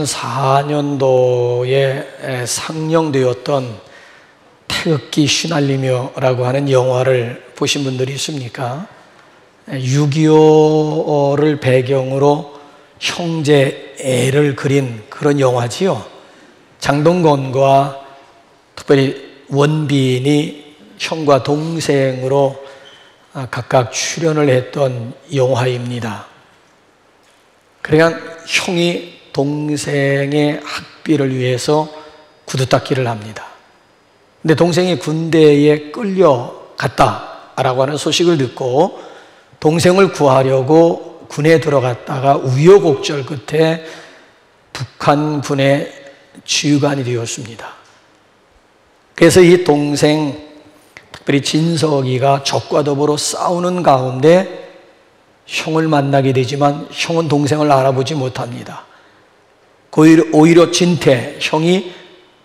2004년도에 상영되었던 태극기 휘날리며라고 하는 영화를 보신 분들이 있습니까? 6.25를 배경으로 형제 애를 그린 그런 영화지요. 장동건과 특별히 원빈이 형과 동생으로 각각 출연을 했던 영화입니다. 그러니까 형이 동생의 학비를 위해서 구두닦기를 합니다. 근데 동생이 군대에 끌려갔다라고 하는 소식을 듣고 동생을 구하려고 군에 들어갔다가 우여곡절 끝에 북한군의 지휘관이 되었습니다. 그래서 이 동생, 특별히 진석이가 적과 더불어 싸우는 가운데 형을 만나게 되지만 형은 동생을 알아보지 못합니다. 오히려 진태, 형이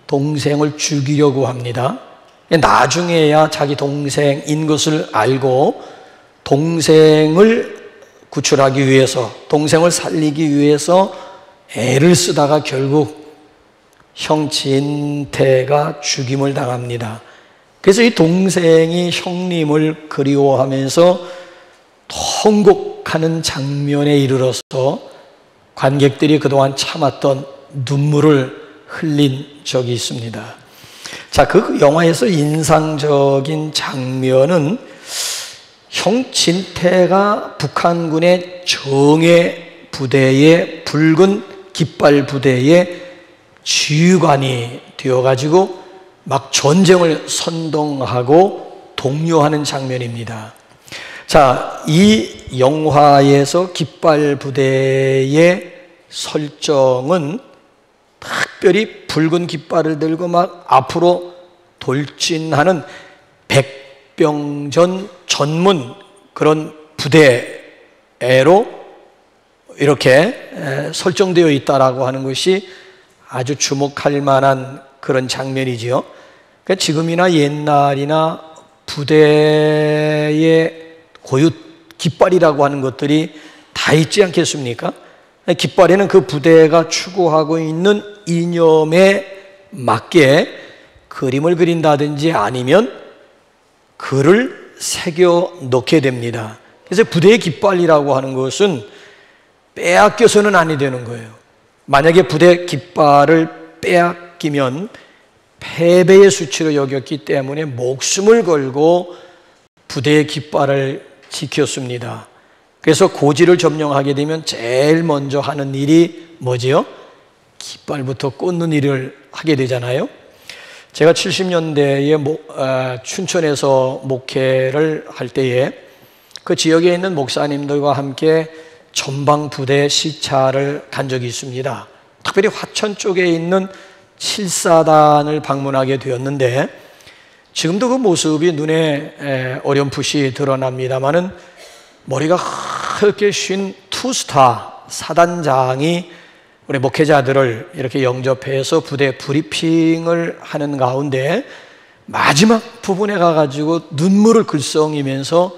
동생을 죽이려고 합니다. 나중에야 자기 동생인 것을 알고 동생을 구출하기 위해서, 동생을 살리기 위해서 애를 쓰다가 결국 형 진태가 죽임을 당합니다. 그래서 이 동생이 형님을 그리워하면서 통곡하는 장면에 이르러서 관객들이 그동안 참았던 눈물을 흘린 적이 있습니다. 자, 그 영화에서 인상적인 장면은 형 진태가 북한군의 정예 부대의 붉은 깃발 부대의 지휘관이 되어가지고 막 전쟁을 선동하고 독려하는 장면입니다. 자, 이 영화에서 깃발 부대의 설정은 특별히 붉은 깃발을 들고 막 앞으로 돌진하는 백병전 전문 그런 부대로 이렇게 설정되어 있다라고 하는 것이 아주 주목할 만한 그런 장면이지요. 그러니까 지금이나 옛날이나 부대의 고유 깃발이라고 하는 것들이 다 있지 않겠습니까? 깃발에는 그 부대가 추구하고 있는 이념에 맞게 그림을 그린다든지 아니면 글을 새겨 넣게 됩니다. 그래서 부대의 깃발이라고 하는 것은 빼앗겨서는 아니 되는 거예요. 만약에 부대 깃발을 빼앗기면 패배의 수치로 여겼기 때문에 목숨을 걸고 부대의 깃발을 지켰습니다. 그래서 고지를 점령하게 되면 제일 먼저 하는 일이 뭐지요? 깃발부터 꽂는 일을 하게 되잖아요. 제가 70년대에 춘천에서 목회를 할 때에 그 지역에 있는 목사님들과 함께 전방부대 시찰을 간 적이 있습니다. 특별히 화천 쪽에 있는 7사단을 방문하게 되었는데 지금도 그 모습이 눈에 어렴풋이 드러납니다마는 머리가 그렇게 쉰 투스타 사단장이 우리 목회자들을 이렇게 영접해서 부대 브리핑을 하는 가운데 마지막 부분에 가가지고 눈물을 글썽이면서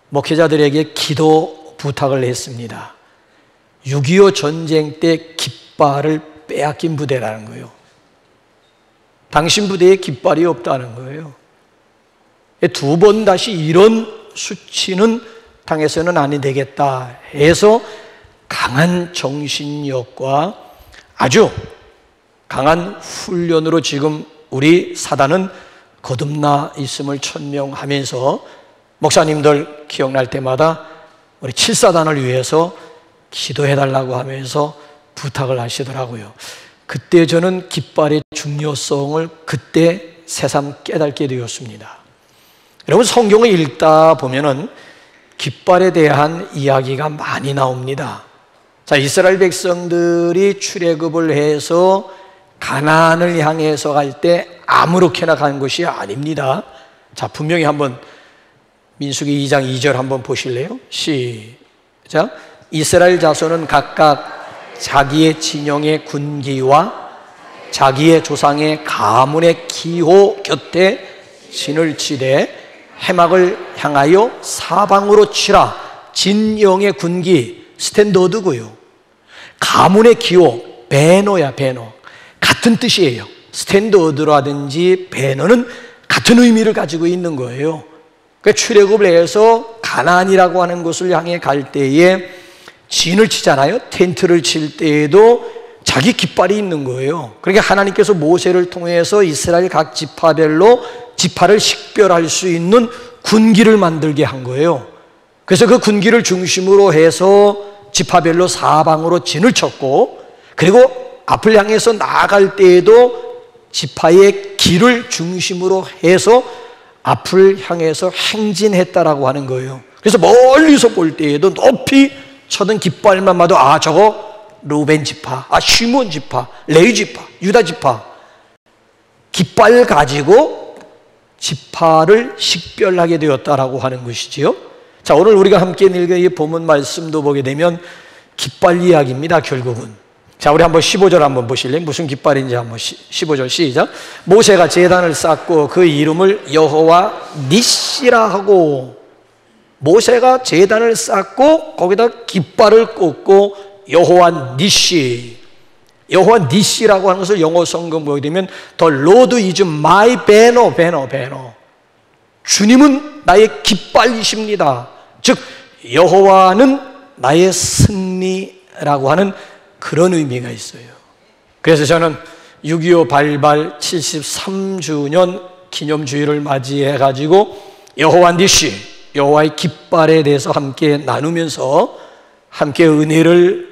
목회자들에게 기도 부탁을 했습니다. 6.25 전쟁 때 깃발을 빼앗긴 부대라는 거예요. 당신 부대에 깃발이 없다는 거예요. 두 번 다시 이런 수치는 당해서는 아니 되겠다 해서 강한 정신력과 아주 강한 훈련으로 지금 우리 사단은 거듭나 있음을 천명하면서 목사님들 기억날 때마다 우리 7사단을 위해서 기도해달라고 하면서 부탁을 하시더라고요. 그때 저는 깃발의 중요성을 그때 새삼 깨닫게 되었습니다. 여러분, 성경을 읽다 보면은 깃발에 대한 이야기가 많이 나옵니다. 자, 이스라엘 백성들이 출애굽을 해서 가나안을 향해서 갈 때 아무렇게나 간 것이 아닙니다. 자, 분명히 한번 민수기 2장 2절 한번 보실래요? 시작. 이스라엘 자손은 각각 자기의 진영의 군기와 자기의 조상의 가문의 기호 곁에 진을 치되 해막을 향하여 사방으로 치라. 진영의 군기 스탠더드고요. 가문의 기호, 배너야, 배너. 같은 뜻이에요. 스탠더드라든지 배너는 같은 의미를 가지고 있는 거예요. 그러니까 출애굽을 해서 가나안이라고 하는 곳을 향해 갈 때에 진을 치잖아요. 텐트를 칠 때에도 자기 깃발이 있는 거예요. 그러니까 하나님께서 모세를 통해서 이스라엘 각 지파별로 지파를 식별할 수 있는 군기를 만들게 한 거예요. 그래서 그 군기를 중심으로 해서 지파별로 사방으로 진을 쳤고, 그리고 앞을 향해서 나아갈 때에도 지파의 길을 중심으로 해서 앞을 향해서 행진했다라고 하는 거예요. 그래서 멀리서 볼 때에도 높이 쳐든 깃발만 봐도 아, 저거 루벤 지파, 아, 시몬 지파, 레위 지파, 유다 지파. 깃발 가지고 지파를 식별하게 되었다라고 하는 것이지요. 자, 오늘 우리가 함께 읽은 이 본문 말씀도 보게 되면 깃발 이야기입니다, 결국은. 자, 우리 한번 15절 한번 보실래요? 무슨 깃발인지 한번 15절 시작. 모세가 제단을 쌓고 그 이름을 여호와 니시라 하고, 모세가 제단을 쌓고 거기다 깃발을 꽂고 여호와 니시, 여호와 니시라고 하는 것을 영어 성경 보게 되면 The Lord is my banner, banner, banner. 주님은 나의 깃발이십니다. 즉 여호와는 나의 승리라고 하는 그런 의미가 있어요. 그래서 저는 6.25 발발 73주년 기념주일을 맞이해 가지고 여호와 니시, 여호와의 깃발에 대해서 함께 나누면서 함께 은혜를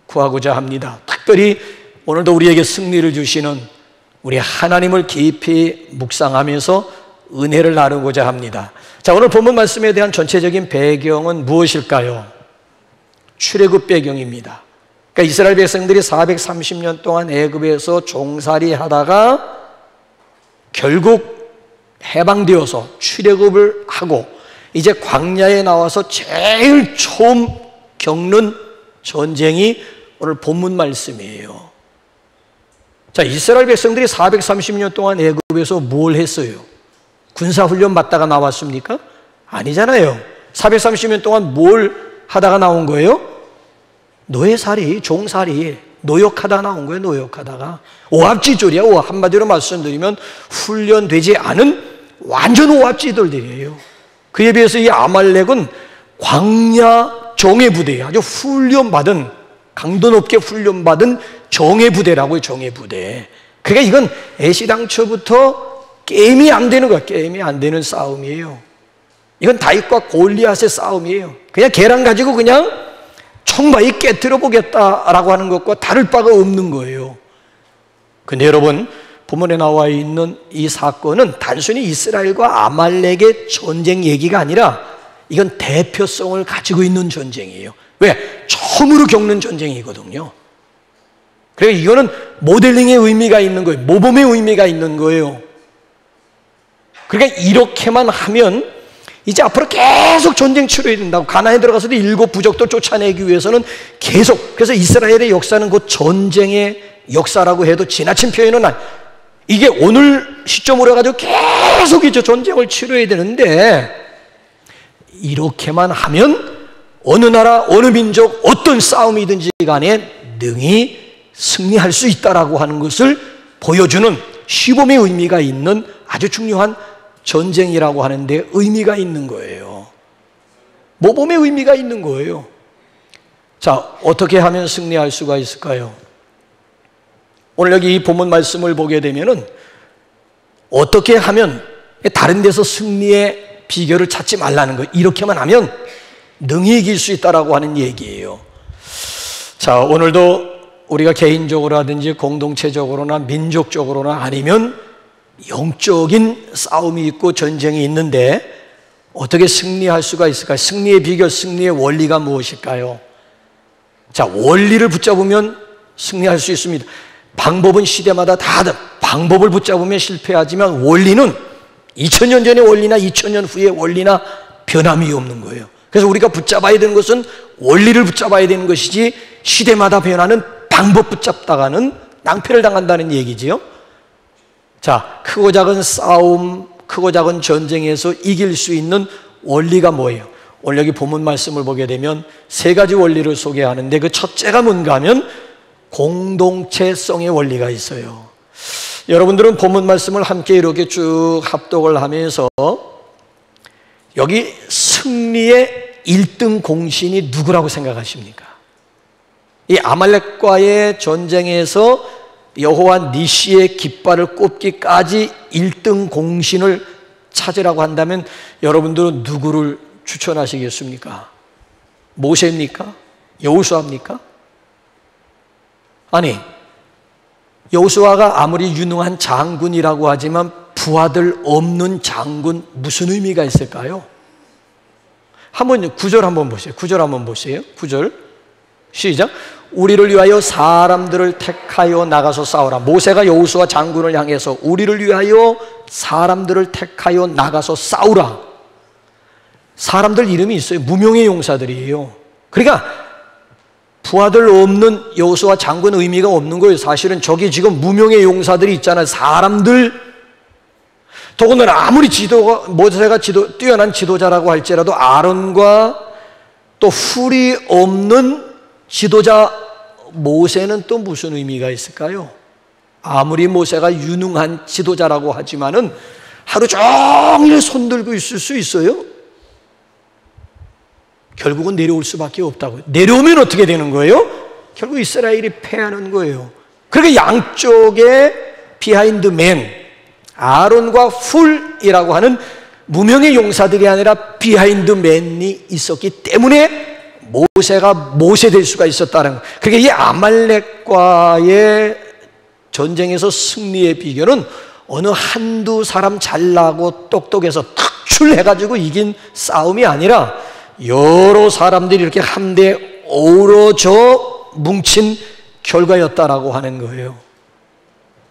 구하고자 합니다. 특별히 오늘도 우리에게 승리를 주시는 우리 하나님을 깊이 묵상하면서 은혜를 나누고자 합니다. 자, 오늘 본문 말씀에 대한 전체적인 배경은 무엇일까요? 출애굽 배경입니다. 그러니까 이스라엘 백성들이 430년 동안 애굽에서 종살이 하다가 결국 해방되어서 출애굽을 하고 이제 광야에 나와서 제일 처음 겪는 전쟁이 오늘 본문 말씀이에요. 자, 이스라엘 백성들이 430년 동안 애굽에서 뭘 했어요? 군사훈련 받다가 나왔습니까? 아니잖아요. 430년 동안 뭘 하다가 나온 거예요? 노예살이, 종살이, 노역하다가 나온 거예요. 노역하다가. 오합지졸이야. 한마디로 말씀드리면 훈련되지 않은 완전 오합지졸들이에요. 그에 비해서 이 아말렉은 광야 정예부대예요. 아주 훈련받은, 강도 높게 훈련받은 정예부대라고요. 정예부대. 그러니까 이건 애시당초부터 게임이 안 되는 거야. 게임이 안 되는 싸움이에요. 이건 다윗과 골리앗의 싸움이에요. 그냥 계란 가지고 그냥 청바위 깨트려 보겠다라고 하는 것과 다를 바가 없는 거예요. 근데 여러분, 본문에 나와 있는 이 사건은 단순히 이스라엘과 아말렉의 전쟁 얘기가 아니라 이건 대표성을 가지고 있는 전쟁이에요. 왜? 처음으로 겪는 전쟁이거든요. 그래서 이거는 모델링의 의미가 있는 거예요. 모범의 의미가 있는 거예요. 그러니까 이렇게만 하면 이제 앞으로 계속 전쟁 치러야 된다고. 가나안에 들어가서도 7 부족들 쫓아내기 위해서는 계속, 그래서 이스라엘의 역사는 곧 전쟁의 역사라고 해도 지나친 표현은 아니에요. 이게 오늘 시점으로 해가지고 계속 이제 전쟁을 치러야 되는데, 이렇게만 하면 어느 나라, 어느 민족, 어떤 싸움이든지 간에 능히 승리할 수 있다라고 하는 것을 보여주는 시범의 의미가 있는 아주 중요한 전쟁이라고 하는데 의미가 있는 거예요. 모범의 의미가 있는 거예요. 자, 어떻게 하면 승리할 수가 있을까요? 오늘 여기 이 본문 말씀을 보게 되면은 어떻게 하면, 다른 데서 승리의 비결을 찾지 말라는 거예요. 이렇게만 하면 능히 이길 수 있다라고 하는 얘기예요. 자, 오늘도 우리가 개인적으로라든지 공동체적으로나 민족적으로나 아니면 영적인 싸움이 있고 전쟁이 있는데 어떻게 승리할 수가 있을까요? 승리의 비결, 승리의 원리가 무엇일까요? 자, 원리를 붙잡으면 승리할 수 있습니다. 방법은 시대마다 다르다. 방법을 붙잡으면 실패하지만 원리는 2000년 전의 원리나 2000년 후의 원리나 변함이 없는 거예요. 그래서 우리가 붙잡아야 되는 것은 원리를 붙잡아야 되는 것이지 시대마다 변하는 방법 붙잡다가는 낭패를 당한다는 얘기지요. 자, 크고 작은 싸움, 크고 작은 전쟁에서 이길 수 있는 원리가 뭐예요? 오늘 여기 본문 말씀을 보게 되면 3가지 원리를 소개하는데 그 첫째가 뭔가 하면 공동체성의 원리가 있어요. 여러분들은 본문 말씀을 함께 이렇게 쭉 합독을 하면서 여기 승리의 1등 공신이 누구라고 생각하십니까? 이 아말렉과의 전쟁에서 여호와 니시의 깃발을 꼽기까지 1등 공신을 찾으라고 한다면 여러분들은 누구를 추천하시겠습니까? 모세입니까? 여호수아입니까? 아니, 여호수아가 아무리 유능한 장군이라고 하지만 부하들 없는 장군, 무슨 의미가 있을까요? 한번 9절 한번 보세요. 9절 한번 보세요. 9절 시작. 우리를 위하여 사람들을 택하여 나가서 싸우라. 모세가 여호수아 장군을 향해서 우리를 위하여 사람들을 택하여 나가서 싸우라. 사람들 이름이 있어요. 무명의 용사들이에요. 그러니까 부하들 없는 여호수아 장군 의미가 없는 거예요. 사실은 저기 지금 무명의 용사들이 있잖아요. 사람들. 더군다나 아무리 모세가 뛰어난 지도자라고 할지라도 아론과 또 훌이 없는 지도자 모세는 또 무슨 의미가 있을까요? 아무리 모세가 유능한 지도자라고 하지만은 하루 종일 손들고 있을 수 있어요? 결국은 내려올 수밖에 없다고요. 내려오면 어떻게 되는 거예요? 결국 이스라엘이 패하는 거예요. 그러니까 양쪽에 비하인드맨, 아론과 훌이라고 하는 무명의 용사들이 아니라 비하인드맨이 있었기 때문에 모세가 모세 될 수가 있었다는 거예요. 그러니까 이 아말렉과의 전쟁에서 승리의 비결은 어느 한두 사람 잘나고 똑똑해서 특출해가지고 이긴 싸움이 아니라 여러 사람들이 이렇게 함대에 어우러져 뭉친 결과였다라고 하는 거예요.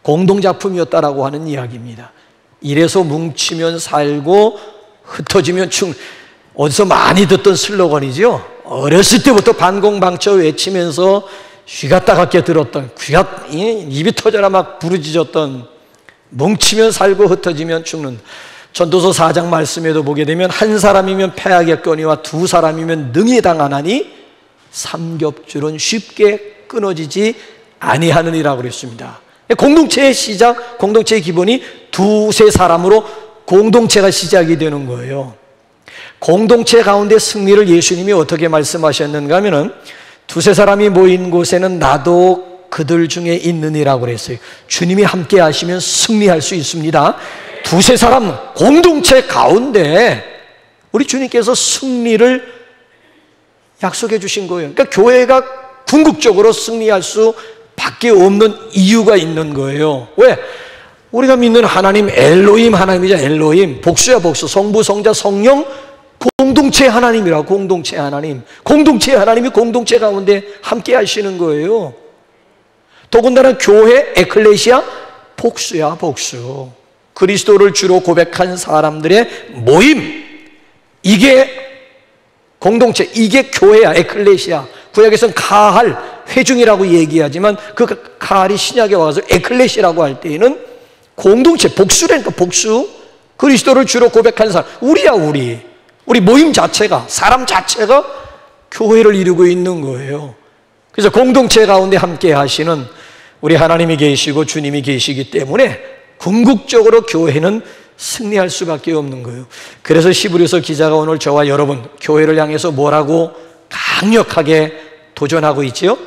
공동작품이었다라고 하는 이야기입니다. 이래서 뭉치면 살고 흩어지면 어디서 많이 듣던 슬로건이죠. 어렸을 때부터 반공방처 외치면서 쥐가 따갑게 들었던, 입이 터져라 막 부르짖었던, 뭉치면 살고 흩어지면 죽는. 전도서 4장 말씀에도 보게 되면 한 사람이면 패하겠거니와 두 사람이면 능히 당하나니 삼겹줄은 쉽게 끊어지지 아니하느니라고 그랬습니다. 공동체의 시작, 공동체의 기본이 두세 사람으로 공동체가 시작이 되는 거예요. 공동체 가운데 승리를 예수님이 어떻게 말씀하셨는가 하면은 두세 사람이 모인 곳에는 나도 그들 중에 있느니라고 그랬어요. 주님이 함께 하시면 승리할 수 있습니다. 두세 사람 공동체 가운데 우리 주님께서 승리를 약속해 주신 거예요. 그러니까 교회가 궁극적으로 승리할 수밖에 없는 이유가 있는 거예요. 왜? 우리가 믿는 하나님 엘로힘 하나님이죠. 엘로힘. 복수야 복수. 성부, 성자, 성령 공동체 하나님이라고. 공동체 하나님. 공동체 하나님이 공동체 가운데 함께 하시는 거예요. 더군다나 교회 에클레시아 복수야 복수. 그리스도를 주로 고백한 사람들의 모임, 이게 공동체, 이게 교회야. 에클레시아. 구약에서는 카할, 회중이라고 얘기하지만 그 카할이 신약에 와서 에클레시아라고 할 때에는 공동체, 복수라니까. 복수. 그리스도를 주로 고백한 사람, 우리야. 우리 모임 자체가, 사람 자체가 교회를 이루고 있는 거예요. 그래서 공동체 가운데 함께 하시는 우리 하나님이 계시고 주님이 계시기 때문에 궁극적으로 교회는 승리할 수밖에 없는 거예요. 그래서 히브리서 기자가 오늘 저와 여러분 교회를 향해서 뭐라고 강력하게 도전하고 있지요?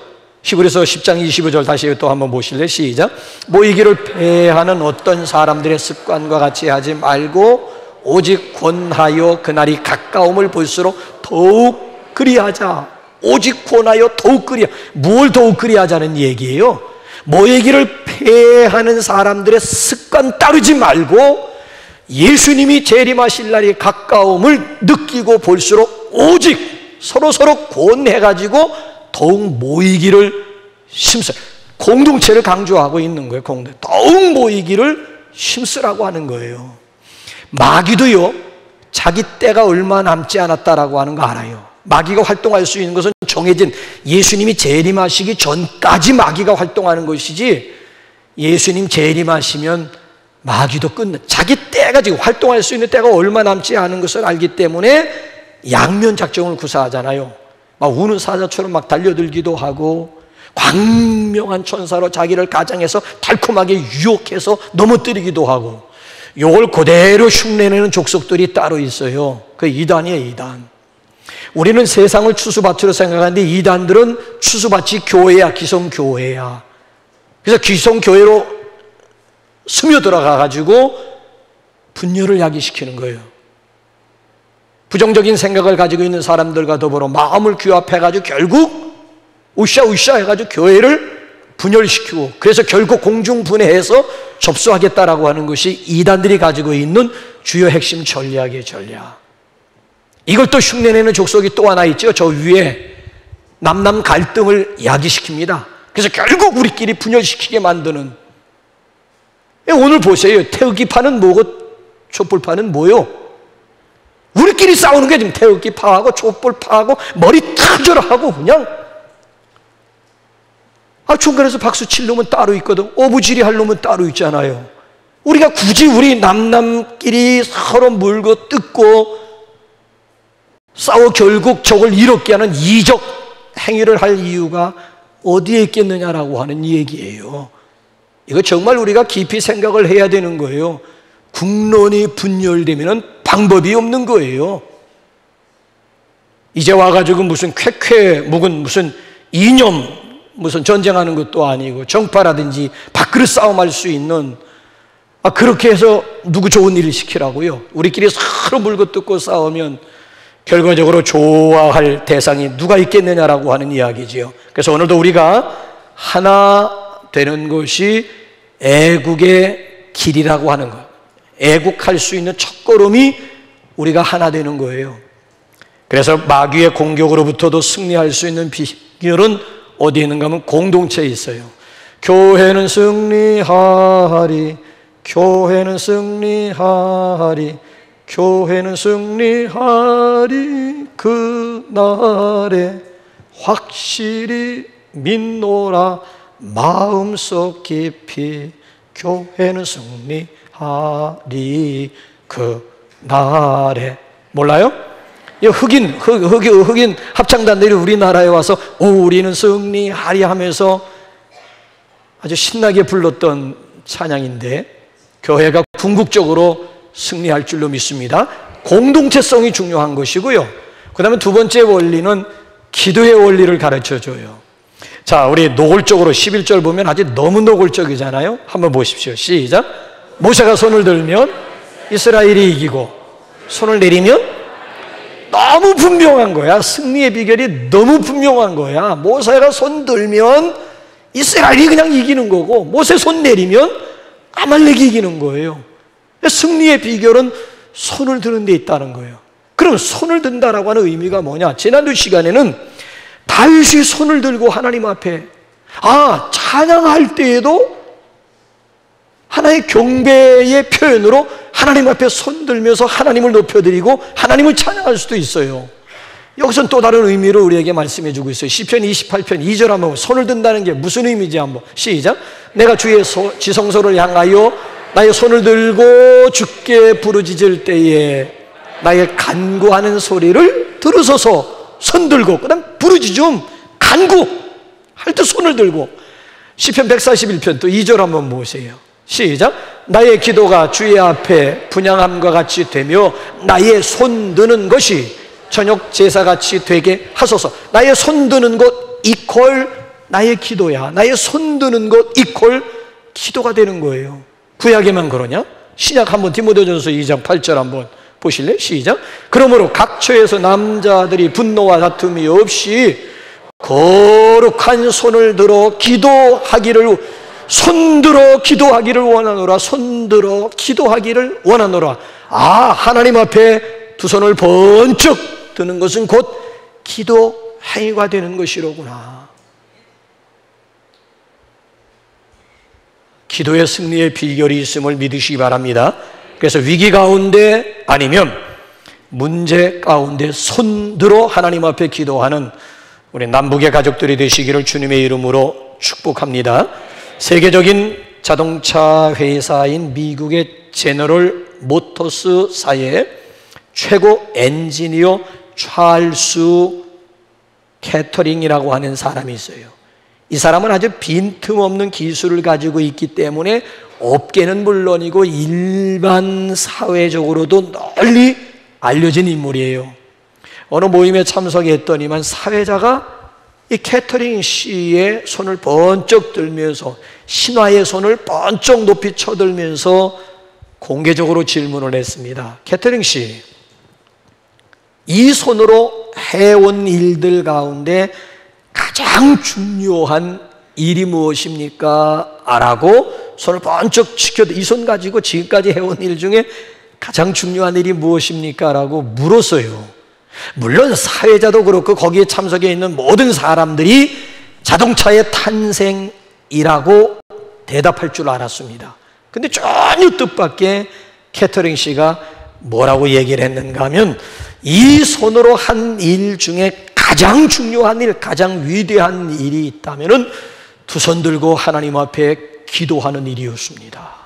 히브리서 10장 25절 다시 또 한번 보실래요? 시작. 모이기를 패하는 어떤 사람들의 습관과 같이 하지 말고 오직 권하여 그날이 가까움을 볼수록 더욱 그리하자. 오직 권하여 더욱 그리하자. 뭘 더욱 그리하자는 얘기예요? 모이기를 패하는 사람들의 습관 따르지 말고 예수님이 재림하실 날이 가까움을 느끼고 볼수록 오직 서로 권해가지고 더욱 모이기를 힘써. 공동체를 강조하고 있는 거예요. 더욱 모이기를 힘쓰라고 하는 거예요. 마귀도요, 자기 때가 얼마 남지 않았다라고 하는 거 알아요. 마귀가 활동할 수 있는 것은 정해진 예수님이 재림하시기 전까지 마귀가 활동하는 것이지, 예수님 재림하시면 마귀도 자기 때가 지금 활동할 수 있는 때가 얼마 남지 않은 것을 알기 때문에 양면 작정을 구사하잖아요. 막 우는 사자처럼 막 달려들기도 하고, 광명한 천사로 자기를 가장해서 달콤하게 유혹해서 넘어뜨리기도 하고, 이걸 그대로 흉내내는 족속들이 따로 있어요. 그 이단이에요, 이단. 우리는 세상을 추수밭으로 생각하는데 이단들은 추수밭이 교회야, 기성교회야. 그래서 기성교회로 스며들어가 가지고 분열을 야기시키는 거예요. 부정적인 생각을 가지고 있는 사람들과 더불어 마음을 규합해 가지고 결국 으쌰으쌰 해가지고 교회를 분열시키고, 그래서 결국 공중분해해서 접수하겠다라고 하는 것이 이단들이 가지고 있는 주요 핵심 전략이에요, 전략. 이걸 또 흉내내는 족속이 또 하나 있죠. 저 위에 남남 갈등을 야기시킵니다. 그래서 결국 우리끼리 분열시키게 만드는. 오늘 보세요. 태극기파는 뭐고 촛불파는 뭐요? 우리끼리 싸우는 게 지금 태극기파하고 촛불파하고 머리 터져라 하고 그냥. 중간에서 박수 칠 놈은 따로 있거든. 오부지리 할 놈은 따로 있잖아요. 우리가 굳이 우리 남남끼리 서로 물고 뜯고 싸워 결국 적을 이롭게 하는 이적 행위를 할 이유가 어디에 있겠느냐라고 하는 얘기예요. 이거 정말 우리가 깊이 생각을 해야 되는 거예요. 국론이 분열되면 방법이 없는 거예요. 이제 와가지고 무슨 쾌쾌 묵은 무슨 이념 무슨 전쟁하는 것도 아니고 정파라든지 밥그릇 싸움할 수 있는, 그렇게 해서 누구 좋은 일을 시키라고요? 우리끼리 서로 물고 뜯고 싸우면 결과적으로 좋아할 대상이 누가 있겠느냐라고 하는 이야기지요. 그래서 오늘도 우리가 하나 되는 것이 애국의 길이라고 하는 것, 애국할 수 있는 첫걸음이 우리가 하나 되는 거예요. 그래서 마귀의 공격으로부터도 승리할 수 있는 비결은 어디에 있는가 하면 공동체에 있어요. 교회는 승리하리, 교회는 승리하리, 교회는 승리하리, 그날에 확실히 믿노라 마음속 깊이, 교회는 승리하리 그날에. 몰라요? 흑인 합창단들이 우리나라에 와서 우리는 승리하리 하면서 아주 신나게 불렀던 찬양인데, 교회가 궁극적으로 승리할 줄로 믿습니다. 공동체성이 중요한 것이고요. 그 다음에 두 번째 원리는 기도의 원리를 가르쳐줘요. 자, 우리 노골적으로 11절 보면 아주 너무 노골적이잖아요. 한번 보십시오. 시작. 모세가 손을 들면 이스라엘이 이기고, 손을 내리면 너무 분명한 거야. 승리의 비결이 너무 분명한 거야. 모세가 손 들면 이스라엘이 그냥 이기는 거고, 모세 손 내리면 아말렉이 이기는 거예요. 승리의 비결은 손을 드는 데 있다는 거예요. 그럼 손을 든다라고 하는 의미가 뭐냐? 지난주 시간에는 다윗이 손을 들고 하나님 앞에, 찬양할 때에도 하나의 경배의 표현으로 하나님 앞에 손 들면서 하나님을 높여드리고 하나님을 찬양할 수도 있어요. 여기서는 또 다른 의미로 우리에게 말씀해 주고 있어요. 시편 28편 2절 한번, 손을 든다는 게 무슨 의미인지 한번 시작. 내가 주의 지성소를 향하여 나의 손을 들고 주께 부르짖을 때에 나의 간구하는 소리를 들으소서. 손 들고, 그 다음 부르짖음, 간구할 때 손을 들고. 시편 141편 또 2절 한번 보세요. 시작. 나의 기도가 주의 앞에 분향함과 같이 되며 나의 손 드는 것이 저녁 제사같이 되게 하소서. 나의 손 드는 것 이퀄 나의 기도야. 나의 손 드는 것 이퀄 기도가 되는 거예요. 구약에만 그러냐? 신약 한번 디모데전서 2장 8절 한번 보실래요? 시작. 그러므로 각처에서 남자들이 분노와 다툼이 없이 거룩한 손을 들어 기도하기를, 손들어 기도하기를 원하노라. 손들어 기도하기를 원하노라. 하나님 앞에 두 손을 번쩍 드는 것은 곧 기도 행위가 되는 것이로구나. 기도의 승리의 비결이 있음을 믿으시기 바랍니다. 그래서 위기 가운데 아니면 문제 가운데 손들어 하나님 앞에 기도하는 우리 남북의 가족들이 되시기를 주님의 이름으로 축복합니다. 세계적인 자동차 회사인 미국의 제너럴 모터스사의 최고 엔지니어 찰스 캐터링이라고 하는 사람이 있어요. 이 사람은 아주 빈틈없는 기술을 가지고 있기 때문에 업계는 물론이고 일반 사회적으로도 널리 알려진 인물이에요. 어느 모임에 참석했더니만 사회자가 이 캐터링 씨의 손을 번쩍 들면서, 신화의 손을 번쩍 높이 쳐들면서 공개적으로 질문을 했습니다. 캐터링 씨, 이 손으로 해온 일들 가운데 가장 중요한 일이 무엇입니까? 라고 손을 번쩍 치켜도, 이 손 가지고 지금까지 해온 일 중에 가장 중요한 일이 무엇입니까? 라고 물었어요. 물론 사회자도 그렇고 거기에 참석해 있는 모든 사람들이 자동차의 탄생이라고 대답할 줄 알았습니다. 근데 전혀 뜻밖의 캐터링 씨가 뭐라고 얘기를 했는가 하면, 이 손으로 한 일 중에 가장 중요한 일, 가장 위대한 일이 있다면 두 손 들고 하나님 앞에 기도하는 일이었습니다.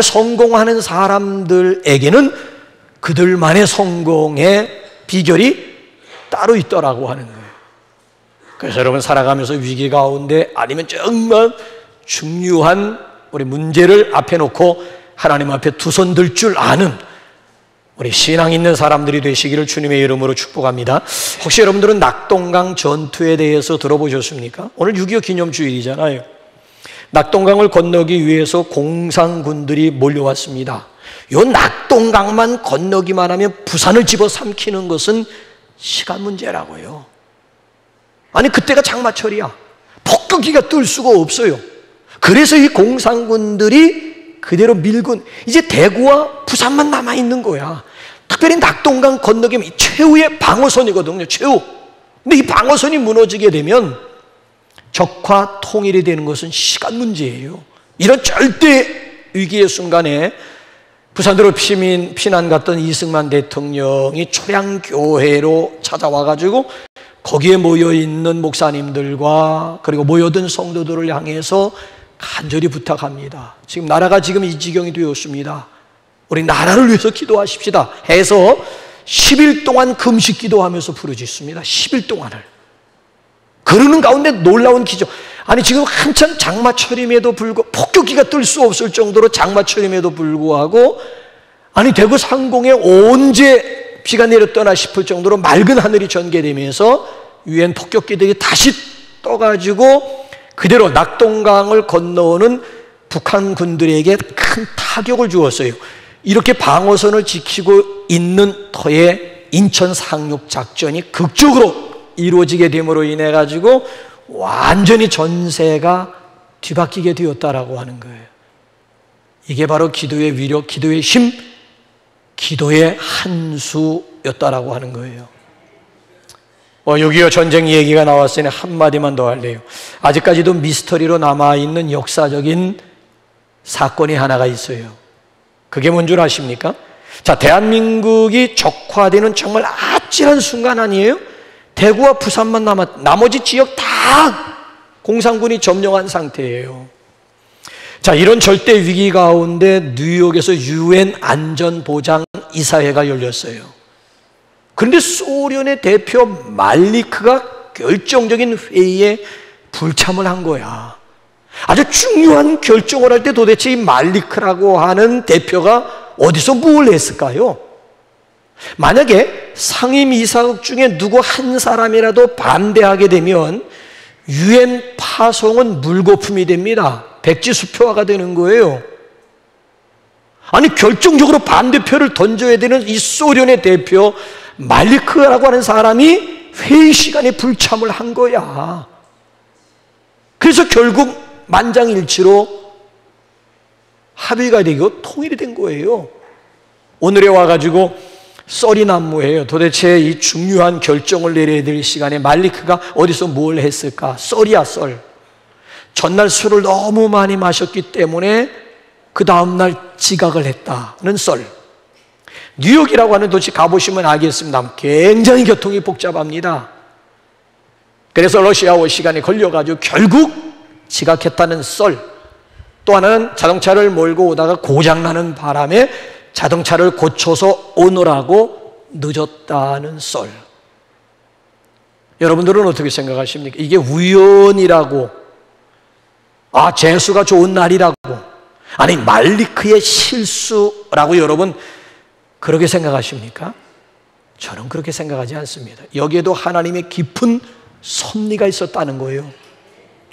성공하는 사람들에게는 그들만의 성공의 비결이 따로 있더라고 하는 거예요. 그래서 여러분, 살아가면서 위기 가운데 아니면 정말 중요한 우리 문제를 앞에 놓고 하나님 앞에 두 손 들 줄 아는 우리 신앙 있는 사람들이 되시기를 주님의 이름으로 축복합니다. 혹시 여러분들은 낙동강 전투에 대해서 들어보셨습니까? 오늘 6.25 기념주일이잖아요. 낙동강을 건너기 위해서 공산군들이 몰려왔습니다. 요 낙동강만 건너기만 하면 부산을 집어삼키는 것은 시간 문제라고요. 아니, 그때가 장마철이야. 폭격기가 뜰 수가 없어요. 그래서 이 공산군들이 그대로 밀고 이제 대구와 부산만 남아있는 거야. 특별히 낙동강 건너기면 최후의 방어선이거든요. 최후. 근데 이 방어선이 무너지게 되면 적화 통일이 되는 것은 시간 문제예요. 이런 절대 위기의 순간에 부산으로 피난 갔던 이승만 대통령이 초량교회로 찾아와가지고 거기에 모여있는 목사님들과 그리고 모여든 성도들을 향해서 간절히 부탁합니다. 지금 나라가 지금 이 지경이 되었습니다. 우리 나라를 위해서 기도하십시다 해서 10일 동안 금식 기도하면서 부르짖습니다. 10일 동안을. 그러는 가운데 놀라운 기적. 아니, 지금 한참 장마철임에도 불구하고, 폭격기가 뜰 수 없을 정도로 장마철임에도 불구하고, 아니, 대구 상공에 언제 비가 내렸더나 싶을 정도로 맑은 하늘이 전개되면서 유엔 폭격기들이 다시 떠가지고 그대로 낙동강을 건너오는 북한 군들에게 큰 타격을 주었어요. 이렇게 방어선을 지키고 있는 터에 인천 상륙 작전이 극적으로 이루어지게 됨으로 인해 가지고 완전히 전세가 뒤바뀌게 되었다라고 하는 거예요. 이게 바로 기도의 위력, 기도의 힘, 기도의 한 수였다라고 하는 거예요. 6.25 전쟁 얘기가 나왔으니 한마디만 더 할래요. 아직까지도 미스터리로 남아있는 역사적인 사건이 하나가 있어요. 그게 뭔 줄 아십니까? 자, 대한민국이 적화되는 정말 아찔한 순간 아니에요? 대구와 부산만 남았, 나머지 지역 다 공산군이 점령한 상태예요. 자, 이런 절대 위기 가운데 뉴욕에서 유엔 안전보장 이사회가 열렸어요. 그런데 소련의 대표 말리크가 결정적인 회의에 불참을 한 거야. 아주 중요한 결정을 할 때 도대체 이 말리크라고 하는 대표가 어디서 뭘 했을까요? 만약에 상임이사국 중에 누구 한 사람이라도 반대하게 되면 유엔 파송은 물거품이 됩니다. 백지수표화가 되는 거예요. 아니, 결정적으로 반대표를 던져야 되는 이 소련의 대표 말리크라고 하는 사람이 회의 시간에 불참을 한 거야. 그래서 결국 만장일치로 합의가 되고 통일이 된 거예요. 오늘에 와가지고 썰이 난무해요. 도대체 이 중요한 결정을 내려야 될 시간에 말리크가 어디서 뭘 했을까? 썰이야, 썰. 전날 술을 너무 많이 마셨기 때문에 그 다음날 지각을 했다는 썰. 뉴욕이라고 하는 도시 가보시면 알겠습니다. 굉장히 교통이 복잡합니다. 그래서 러시아워 시간이 걸려가지고 결국 지각했다는 썰. 또 하나는 자동차를 몰고 오다가 고장나는 바람에 자동차를 고쳐서 오느라고 늦었다는 썰. 여러분들은 어떻게 생각하십니까? 이게 우연이라고, 재수가 좋은 날이라고, 아니 말리크의 실수라고 여러분 그렇게 생각하십니까? 저는 그렇게 생각하지 않습니다. 여기에도 하나님의 깊은 섭리가 있었다는 거예요.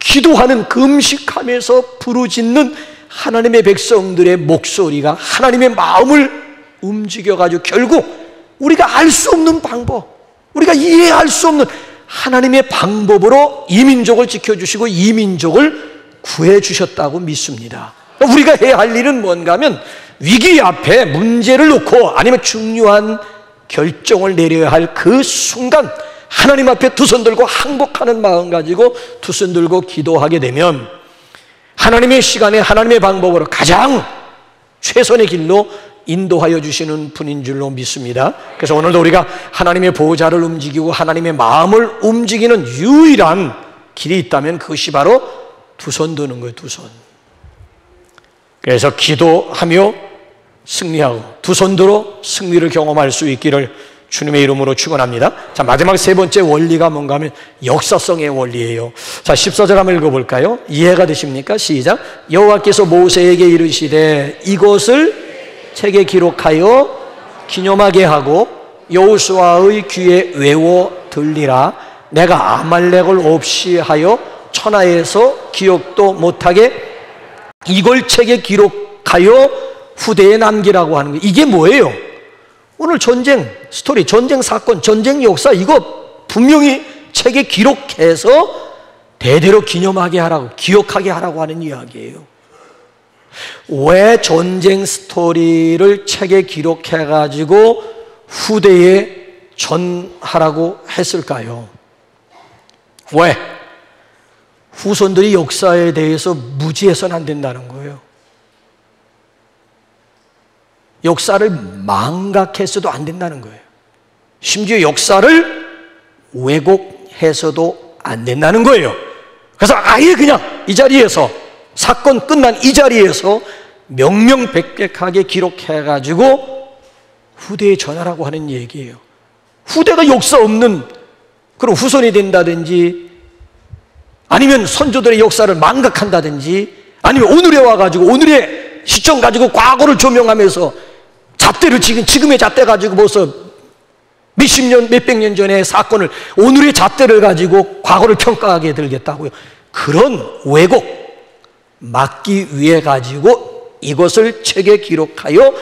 기도하는, 금식하면서 부르짖는 하나님의 백성들의 목소리가 하나님의 마음을 움직여가지고 결국 우리가 알 수 없는 방법, 우리가 이해할 수 없는 하나님의 방법으로 이 민족을 지켜주시고 이 민족을 구해주셨다고 믿습니다. 우리가 해야 할 일은 뭔가 하면 위기 앞에 문제를 놓고 아니면 중요한 결정을 내려야 할 그 순간 하나님 앞에 두 손 들고 항복하는 마음 가지고 두 손 들고 기도하게 되면 하나님의 시간에 하나님의 방법으로 가장 최선의 길로 인도하여 주시는 분인 줄로 믿습니다. 그래서 오늘도 우리가 하나님의 보좌를 움직이고 하나님의 마음을 움직이는 유일한 길이 있다면 그것이 바로 두 손 드는 거예요. 두 손. 그래서 기도하며 승리하고 두 손 들어 승리를 경험할 수 있기를 주님의 이름으로 축원합니다. 자, 마지막 세 번째 원리가 뭔가 하면 역사성의 원리예요. 자, 14절 한번 읽어볼까요? 이해가 되십니까? 시작. 여호와께서 모세에게 이르시되 이것을 책에 기록하여 기념하게 하고 여호수아의 귀에 외워 들리라. 내가 아말렉을 없이 하여 천하에서 기억도 못하게 이걸 책에 기록하여 후대에 남기라고 하는 거예요. 이게 뭐예요? 오늘 전쟁 스토리, 전쟁 사건, 전쟁 역사 이거 분명히 책에 기록해서 대대로 기념하게 하라고, 기억하게 하라고 하는 이야기예요. 왜 전쟁 스토리를 책에 기록해가지고 후대에 전하라고 했을까요? 왜? 후손들이 역사에 대해서 무지해서는 안 된다는 거예요. 역사를 망각해서도 안 된다는 거예요. 심지어 역사를 왜곡해서도 안 된다는 거예요. 그래서 아예 그냥 이 자리에서 사건 끝난 이 자리에서 명명백백하게 기록해가지고 후대에 전하라고 하는 얘기예요. 후대가 역사 없는 그런 후손이 된다든지 아니면 선조들의 역사를 망각한다든지 아니면 오늘에 와가지고 오늘의 시점 가지고 과거를 조명하면서 잣대를 지금의 잣대 가지고 벌써 몇십 년, 몇백 년 전의 사건을 오늘의 잣대를 가지고 과거를 평가하게 들겠다고요. 그런 왜곡 막기 위해 가지고 이것을 책에 기록하여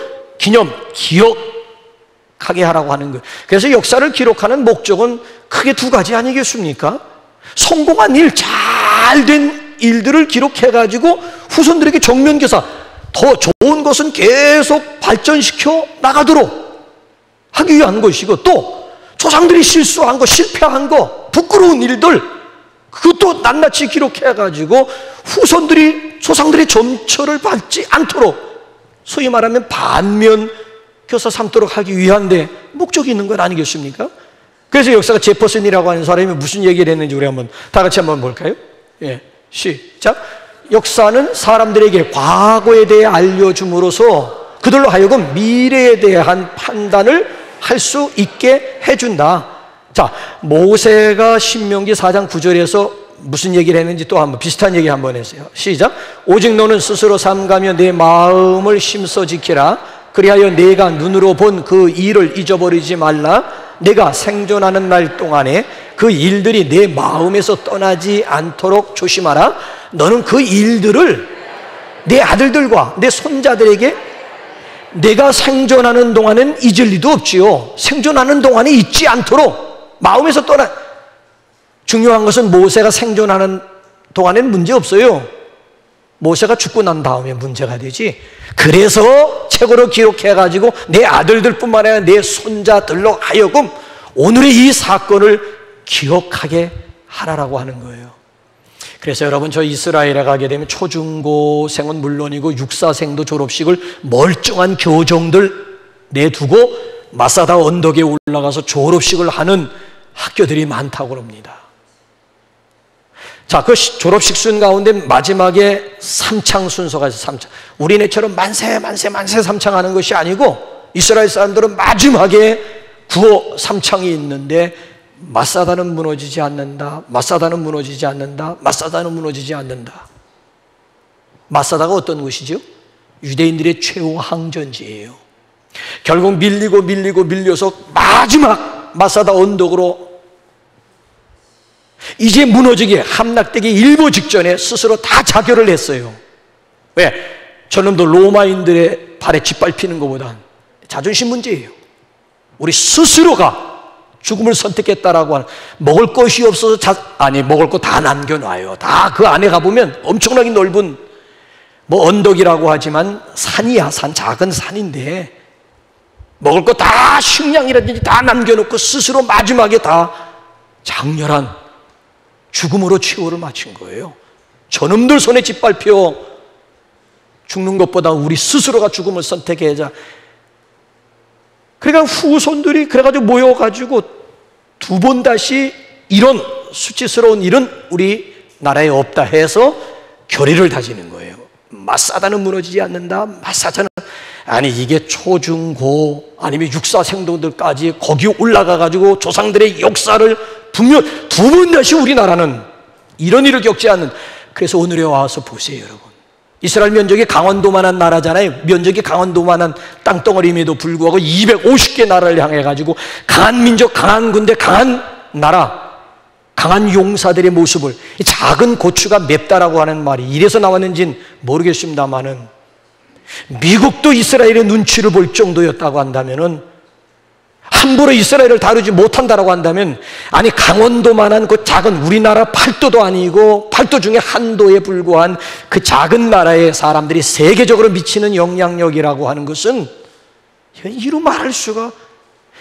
기억하게 하라고 하는 거예요. 그래서 역사를 기록하는 목적은 크게 두 가지 아니겠습니까? 성공한 일, 잘된 일들을 기록해 가지고 후손들에게 정면교사, 더 좋은 것은 계속 발전시켜 나가도록 하기 위한 것이고, 또 조상들이 실수한 거, 실패한 거, 부끄러운 일들 그것도 낱낱이 기록해가지고 후손들이 조상들의 점처를 밟지 않도록 소위 말하면 반면 교사 삼도록 하기 위한데 목적이 있는 건 아니겠습니까? 그래서 역사가 제퍼슨이라고 하는 사람이 무슨 얘기를 했는지 우리 한번 다 같이 한번 볼까요? 예, 시작. 역사는 사람들에게 과거에 대해 알려줌으로써 그들로 하여금 미래에 대한 판단을 할 수 있게 해준다. 자, 모세가 신명기 4장 9절에서 무슨 얘기를 했는지 또 한번 비슷한 얘기 한번 했어요. 시작. 오직 너는 스스로 삼가며 내 마음을 힘써 지키라. 그리하여 내가 눈으로 본 그 일을 잊어버리지 말라. 내가 생존하는 날 동안에 그 일들이 내 마음에서 떠나지 않도록 조심하라. 너는 그 일들을 내 아들들과 내 손자들에게 내가 생존하는 동안은 잊을 리도 없지요. 생존하는 동안에 잊지 않도록 마음에서 떠나. 중요한 것은 모세가 생존하는 동안엔 문제 없어요. 모세가 죽고 난 다음에 문제가 되지. 그래서 책으로 기록해가지고 내 아들들뿐만 아니라 내 손자들로 하여금 오늘의 이 사건을 기억하게 하라라고 하는 거예요. 그래서 여러분, 저 이스라엘에 가게 되면 초중고생은 물론이고 육사생도 졸업식을 멀쩡한 교정들 내두고 마사다 언덕에 올라가서 졸업식을 하는 학교들이 많다고 합니다. 자, 그 졸업식 순 가운데 마지막에 삼창 순서가 있어요. 삼창. 우리네처럼 만세 삼창하는 것이 아니고 이스라엘 사람들은 마지막에 구호 삼창이 있는데 마사다는 무너지지 않는다. 마사다는 무너지지 않는다. 마사다는 무너지지 않는다. 마사다가 어떤 곳이죠? 유대인들의 최후 항전지예요. 결국 밀려서 마지막 마사다 언덕으로 이제 무너지기, 함락되기 일보 직전에 스스로 다 자결을 했어요. 왜? 저놈도 로마인들의 발에 짓밟히는 것보다 자존심 문제예요. 우리 스스로가 죽음을 선택했다라고 하는, 먹을 것이 없어서 먹을 거 다 남겨놔요. 다 그 안에 가보면 엄청나게 넓은 언덕이라고 하지만 산이야. 작은 산인데 먹을 거 다 식량이라든지 다 남겨놓고 스스로 마지막에 다 장렬한 죽음으로 최후를 마친 거예요. 저놈들 손에 짓밟혀 죽는 것보다 우리 스스로가 죽음을 선택해야자. 그러니까 후손들이 그래가지고 모여가지고 두 번 다시 이런 수치스러운 일은 우리 나라에 없다 해서 결의를 다지는 거예요. 마사다는 무너지지 않는다. 마사다는, 아니 이게 초중고 아니면 육사생동들까지 거기 올라가가지고 조상들의 역사를 분명 두 번 다시 우리나라는 이런 일을 겪지 않는. 그래서 오늘에 와서 보세요, 여러분. 이스라엘 면적이 강원도만한 나라잖아요. 면적이 강원도만한 땅덩어리임에도 불구하고 250개 나라를 향해 가지고 강한 민족, 강한 군대, 강한 나라, 강한 용사들의 모습을, 작은 고추가 맵다라고 하는 말이 이래서 나왔는지는 모르겠습니다만은 미국도 이스라엘의 눈치를 볼 정도였다고 한다면은, 함부로 이스라엘을 다루지 못한다라고 한다면, 아니 강원도만한 그 작은 우리나라 팔도도 아니고 팔도 중에 한도에 불과한 그 작은 나라의 사람들이 세계적으로 미치는 영향력이라고 하는 것은 이루 말할 수가,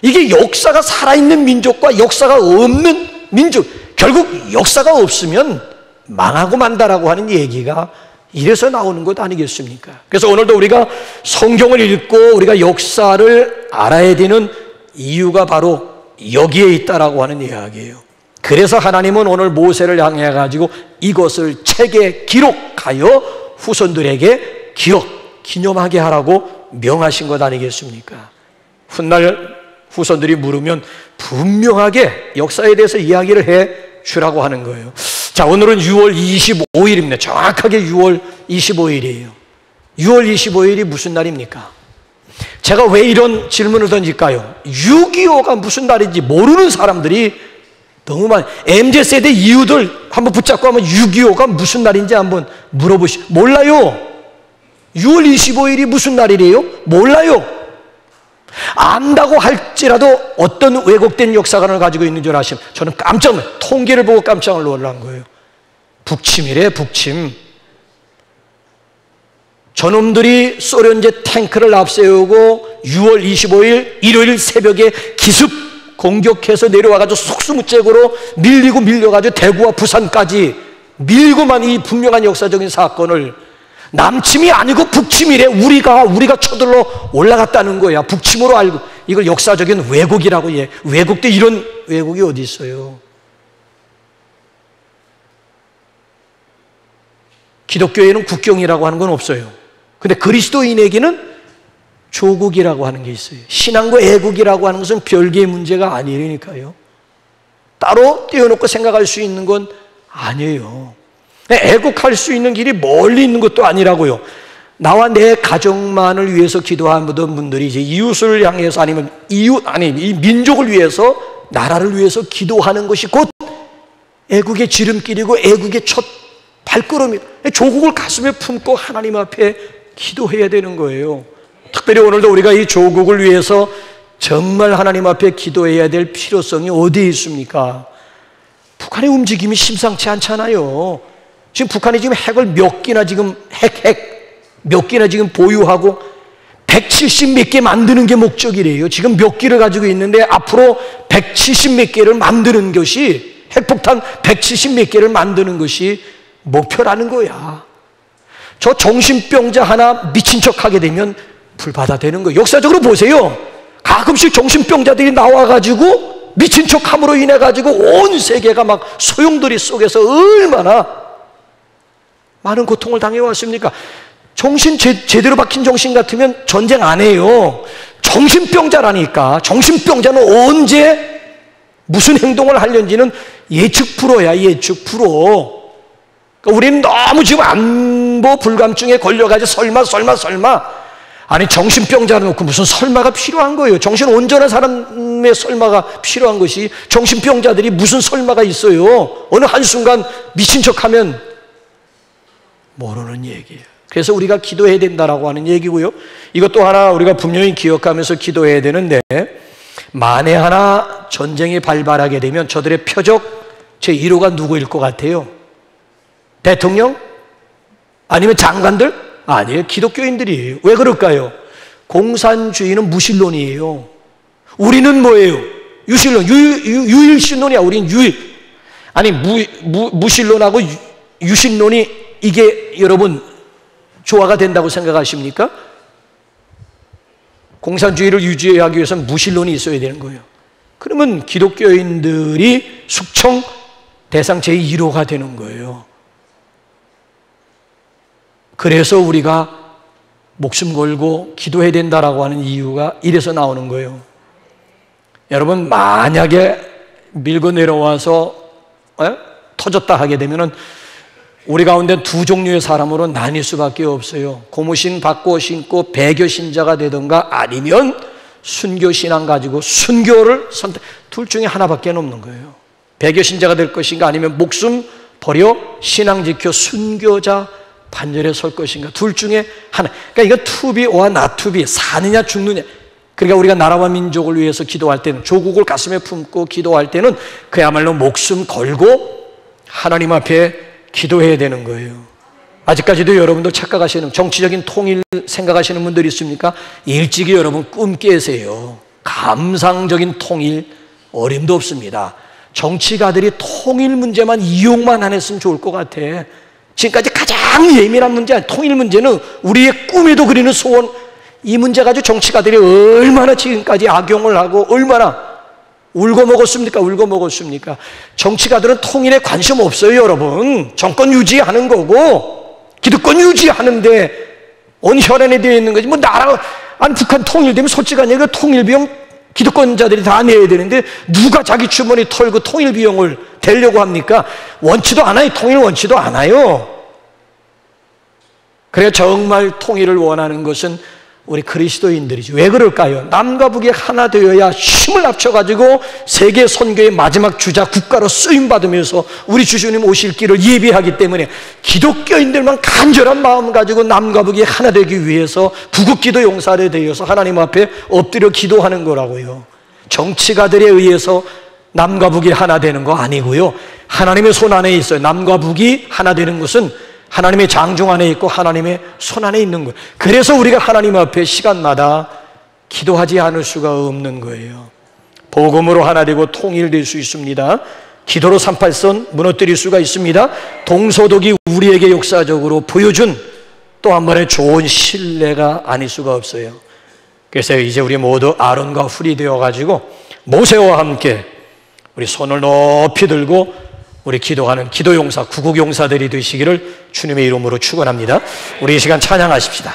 이게 역사가 살아있는 민족과 역사가 없는 민족, 결국 역사가 없으면 망하고 만다라고 하는 얘기가 이래서 나오는 것 아니겠습니까? 그래서 오늘도 우리가 성경을 읽고 우리가 역사를 알아야 되는 이유가 바로 여기에 있다라고 하는 이야기예요. 그래서 하나님은 오늘 모세를 향해 가지고 이것을 책에 기록하여 후손들에게 기념하게 하라고 명하신 것 아니겠습니까? 훗날 후손들이 물으면 분명하게 역사에 대해서 이야기를 해 주라고 하는 거예요. 자, 오늘은 6월 25일입니다. 정확하게 6월 25일이에요. 6월 25일이 무슨 날입니까? 제가 왜 이런 질문을 던질까요? 6.25가 무슨 날인지 모르는 사람들이 너무 많아요. MZ세대 이웃들 한번 붙잡고 하면 6.25가 무슨 날인지 한번 몰라요. 6월 25일이 무슨 날이래요? 몰라요. 안다고 할지라도 어떤 왜곡된 역사관을 가지고 있는 줄 아시면 저는 깜짝 놀라요. 통계를 보고 깜짝 놀란 거예요. 북침이래, 북침. 저놈들이 소련제 탱크를 앞세우고 6월 25일 일요일 새벽에 기습 공격해서 내려와가지고 속수무책으로 밀려가지고 대구와 부산까지 밀고만 이 분명한 역사적인 사건을, 남침이 아니고 북침이래. 우리가 쳐들러 올라갔다는 거야. 북침으로 알고 이걸 역사적인 왜곡이라고 해. 왜곡도 이런 왜곡이 어디 있어요? 기독교에는 국경이라고 하는 건 없어요. 근데 그리스도인에게는 조국이라고 하는 게 있어요. 신앙과 애국이라고 하는 것은 별개의 문제가 아니니까요. 따로 떼어놓고 생각할 수 있는 건 아니에요. 애국할 수 있는 길이 멀리 있는 것도 아니라고요. 나와 내 가족만을 위해서 기도하던 분들이 이제 이웃을 향해서 아니면 이 민족을 위해서, 나라를 위해서 기도하는 것이 곧 애국의 지름길이고 애국의 첫 발걸음이, 조국을 가슴에 품고 하나님 앞에 기도해야 되는 거예요. 특별히 오늘도 우리가 이 조국을 위해서 정말 하나님 앞에 기도해야 될 필요성이 어디에 있습니까? 북한의 움직임이 심상치 않잖아요. 지금 북한이 지금 핵을 몇 개나 지금 몇 개나 지금 보유하고 170 몇 개 만드는 게 목적이래요. 지금 몇 개를 가지고 있는데 앞으로 170 몇 개를 만드는 것이, 핵폭탄 170 몇 개를 만드는 것이 목표라는 거야. 저 정신병자 하나 미친 척 하게 되면 불바다 되는 거예요. 역사적으로 보세요. 가끔씩 정신병자들이 나와가지고 미친 척 함으로 인해 가지고 온 세계가 막 소용돌이 속에서 얼마나 많은 고통을 당해왔습니까? 정신 제대로 박힌 정신 같으면 전쟁 안 해요. 정신병자라니까. 정신병자는 언제 무슨 행동을 하려는지는 예측 불허야, 예측 불허. 그러니까 우리는 너무 지금 안보 불감증에 걸려가지고 설마. 아니, 정신병자를 놓고 무슨 설마가 필요한 거예요. 정신 온전한 사람의 설마가 필요한 것이, 정신병자들이 무슨 설마가 있어요. 어느 한순간 미친 척하면 모르는 얘기예요. 그래서 우리가 기도해야 된다라고 하는 얘기고요. 이것도 하나 우리가 분명히 기억하면서 기도해야 되는데, 만에 하나 전쟁이 발발하게 되면 저들의 표적 제1호가 누구일 것 같아요? 대통령? 아니면 장관들? 아니에요. 기독교인들이에요. 왜 그럴까요? 공산주의는 무신론이에요. 우리는 뭐예요? 유신론, 유일신론이야. 우리는 유일. 아니, 무신론하고 유신론이 이게 여러분 조화가 된다고 생각하십니까? 공산주의를 유지하기 위해서는 무신론이 있어야 되는 거예요. 그러면 기독교인들이 숙청 대상 제1호가 되는 거예요. 그래서 우리가 목숨 걸고 기도해야 된다라고 하는 이유가 이래서 나오는 거예요. 여러분, 만약에 밀고 내려와서 터졌다 하게 되면은 우리 가운데 두 종류의 사람으로 나뉠 수밖에 없어요. 고무신 받고 신고 배교 신자가 되든가, 아니면 순교 신앙 가지고 순교를 선택. 둘 중에 하나밖에 없는 거예요. 배교 신자가 될 것인가, 아니면 목숨 버려 신앙 지켜 순교자 반절에 설 것인가. 둘 중에 하나. 그러니까 이거 투비와 나투비, 사느냐 죽느냐. 그러니까 우리가 나라와 민족을 위해서 기도할 때는, 조국을 가슴에 품고 기도할 때는 그야말로 목숨 걸고 하나님 앞에 기도해야 되는 거예요. 아직까지도 여러분들 착각하시는, 정치적인 통일 생각하시는 분들이 있습니까? 일찍이 여러분 꿈 깨세요. 감상적인 통일 어림도 없습니다. 정치가들이 통일 문제만 이용만 안 했으면 좋을 것 같아. 지금까지 가장 예민한 문제, 통일 문제는 우리의 꿈에도 그리는 소원, 이 문제 가지고 정치가들이 얼마나 지금까지 악용을 하고 얼마나 울고 먹었습니까? 정치가들은 통일에 관심 없어요, 여러분. 정권 유지하는 거고 기득권 유지하는데 온혈연에 되어 있는 거지. 뭐 나라, 아니 북한 통일되면 솔직한 얘기가 통일 비용 기득권자들이 다 내야 되는데 누가 자기 주머니 털고 통일 비용을 대려고 합니까? 원치도 않아요. 통일 원치도 않아요. 그래야 정말 통일을 원하는 것은 우리 그리스도인들이죠. 왜 그럴까요? 남과 북이 하나 되어야 힘을 합쳐가지고 세계 선교의 마지막 주자 국가로 쓰임받으면서 우리 주주님 오실 길을 예비하기 때문에 기독교인들만 간절한 마음 가지고 남과 북이 하나 되기 위해서 구국기도 용사를 되어서 하나님 앞에 엎드려 기도하는 거라고요. 정치가들에 의해서 남과 북이 하나 되는 거 아니고요. 하나님의 손 안에 있어요. 남과 북이 하나 되는 것은 하나님의 장중 안에 있고 하나님의 손 안에 있는 거예요. 그래서 우리가 하나님 앞에 시간마다 기도하지 않을 수가 없는 거예요. 복음으로 하나 되고 통일될 수 있습니다. 기도로 38선 무너뜨릴 수가 있습니다. 동서독이 우리에게 역사적으로 보여준 또 한 번의 좋은 신뢰가 아닐 수가 없어요. 그래서 이제 우리 모두 아론과 훌이 되어가지고 모세와 함께 우리 손을 높이 들고 우리 기도하는 기도용사, 구국용사들이 되시기를 주님의 이름으로 축원합니다. 우리 이 시간 찬양하십시다.